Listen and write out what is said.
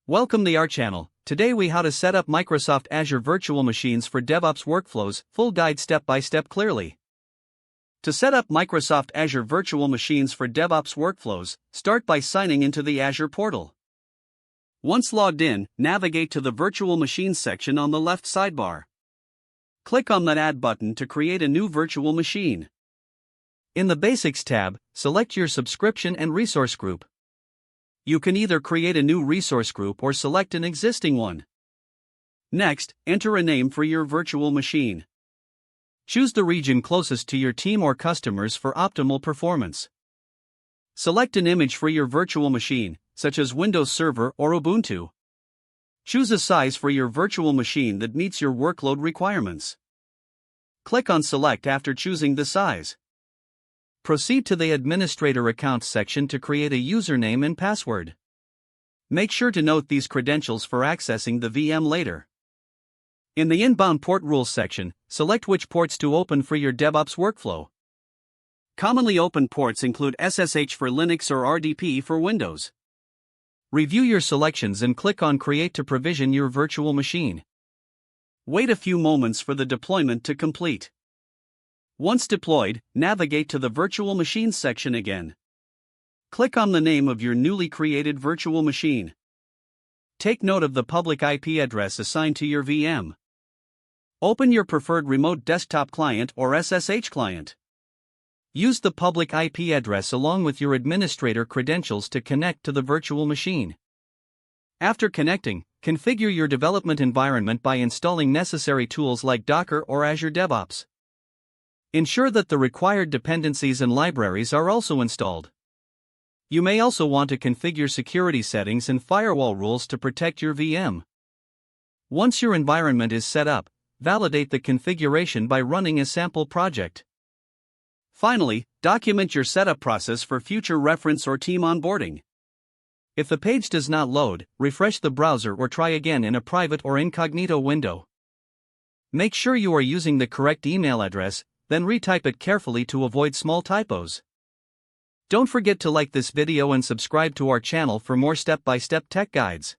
Welcome to our channel. Today we how to set up Microsoft Azure Virtual Machines for DevOps workflows, full guide step by step clearly. To set up Microsoft Azure Virtual Machines for DevOps workflows, start by signing into the Azure portal. Once logged in, navigate to the Virtual Machines section on the left sidebar. Click on that Add button to create a new virtual machine. In the Basics tab, select your subscription and resource group. You can either create a new resource group or select an existing one. Next, enter a name for your virtual machine. Choose the region closest to your team or customers for optimal performance. Select an image for your virtual machine, such as Windows Server or Ubuntu. Choose a size for your virtual machine that meets your workload requirements. Click on Select after choosing the size. Proceed to the Administrator Accounts section to create a username and password. Make sure to note these credentials for accessing the VM later. In the Inbound Port Rules section, select which ports to open for your DevOps workflow. Commonly opened ports include SSH for Linux or RDP for Windows. Review your selections and click on Create to provision your virtual machine. Wait a few moments for the deployment to complete. Once deployed, navigate to the Virtual Machines section again. Click on the name of your newly created virtual machine. Take note of the public IP address assigned to your VM. Open your preferred remote desktop client or SSH client. Use the public IP address along with your administrator credentials to connect to the virtual machine. After connecting, configure your development environment by installing necessary tools like Docker or Azure DevOps. Ensure that the required dependencies and libraries are also installed. You may also want to configure security settings and firewall rules to protect your VM. Once your environment is set up, validate the configuration by running a sample project. Finally, document your setup process for future reference or team onboarding. If the page does not load, refresh the browser or try again in a private or incognito window. Make sure you are using the correct email address, then retype it carefully to avoid small typos. Don't forget to like this video and subscribe to our channel for more step-by-step tech guides.